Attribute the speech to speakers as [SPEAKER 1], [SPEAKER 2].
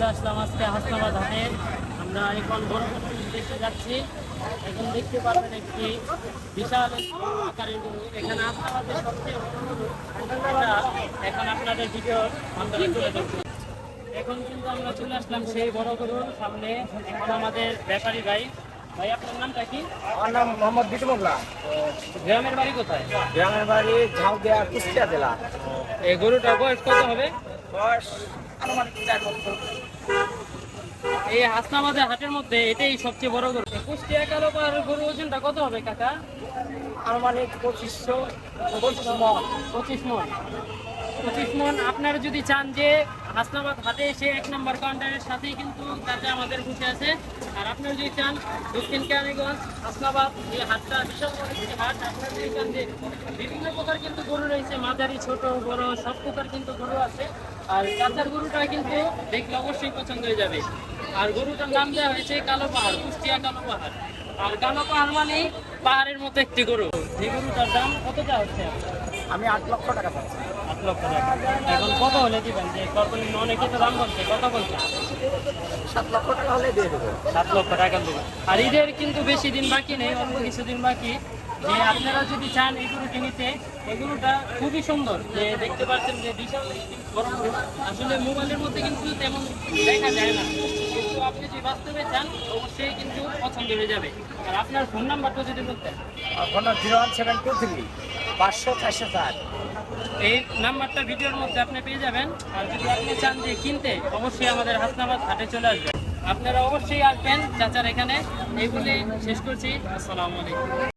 [SPEAKER 1] চলে আসলাম আজকে হাসনাবাদ হাটে। আমরা এখন বড় দেখতে যাচ্ছি। এখন দেখতে পারবেন একটি বিশাল আকারের গরু। এখানে হাসনাবাদের সবচেয়ে বড় গরু এটা এখন আপনাদের ভিডিও মাধ্যমে তুলে ধরছি। এখন কিন্তু আমরা চলে আসলাম সেই বড় গরুর সামনে। এখন আমাদের ব্যাপারী ভাই, ভাই আপনার নামটা কি?
[SPEAKER 2] আমার নাম মোহাম্মদ বিটুমুল্লাহ।
[SPEAKER 1] গ্রামের বাড়ি কোথায়?
[SPEAKER 2] গ্রামের বাড়ি ঝাউদিয়া, কুষ্টিয়া জেলা।
[SPEAKER 1] এই গরুটার বয়স কত হবে?
[SPEAKER 2] বয়স আনুমানিক 4 বছর।
[SPEAKER 1] এই হাসনাবাদের হাটের মধ্যে এটাই সবচেয়ে বড় গরু। কুষ্টিয়া কালো পাহাড়ের গরু ওজনটা কত হবে কাকা?
[SPEAKER 2] আনুমানিক 2500 মণ।
[SPEAKER 1] 25 মণ। 25 মণ। আপনারা যদি চান যে হাসনাবাদ হাটে এসে 1 নম্বর কাউন্টারের সাথেই কিন্তু তাতে আমাদের বসে আছে। আর আপনারা যদি চান দক্ষিণ কেরানীগঞ্জ হাসনাবাদ এই হাটটা বিশাল বড় একটি হাট। আপনারা যদি চান যে বিভিন্ন প্রকার কিন্তু গরু রয়েছে, মাঝারি ছোট বড় সব প্রকার কিন্তু গরু আছে। আর কাঁচার গরুটা কিন্তু দেখলে অবশ্যই পছন্দ হয়ে যাবে। আর গরুটার নাম দেওয়া হয়েছে কালো পাহাড়, কুষ্টিয়া কালো পাহাড়। আর কালো পাহাড় মানেই পাহাড়ের মতো একটি গরু। যে গরুটার দাম কতটা হচ্ছে?
[SPEAKER 2] আমি 8 লক্ষ টাকা পাচ্ছি।
[SPEAKER 1] 8 লক্ষ টাকা। এখন কত হলে দিবেন? যে সর্বনিম্ন অনেকে তো দাম বলছে, কত বলছে?
[SPEAKER 2] 7 লক্ষ টাকা হলে দিয়ে দেবো।
[SPEAKER 1] 7 লক্ষ টাকা দেবেন। আর ঈদের কিন্তু বেশি দিন বাকি নেই, অল্প কিছুদিন বাকি। যে আপনারা যদি চান এই গরুটি নিতে, এই গরুটা খুবই সুন্দর। যে দেখতে পাচ্ছেন যে বিশাল একটি বড় গরু। আসলে মোবাইলের মধ্যে কিন্তু তেমন দেখা যায় না, কিন্তু আপনি যদি বাস্তবে চান অবশ্যই কিন্তু পছন্দ হয়ে যাবে। আর আপনার ফোন নাম্বারটা যদি বলতেন?
[SPEAKER 2] ফোন 01723 500 404।
[SPEAKER 1] এই নাম্বারটা ভিডিওর মধ্যে আপনি পেয়ে যাবেন। আর যদি আপনি চান যে কিনতে, অবশ্যই আমাদের হাসনাবাদ হাটে চলে আসবেন। আপনারা অবশ্যই আসবেন চাচার এখানে। এই বলে শেষ করছি। আসসালামু আলাইকুম।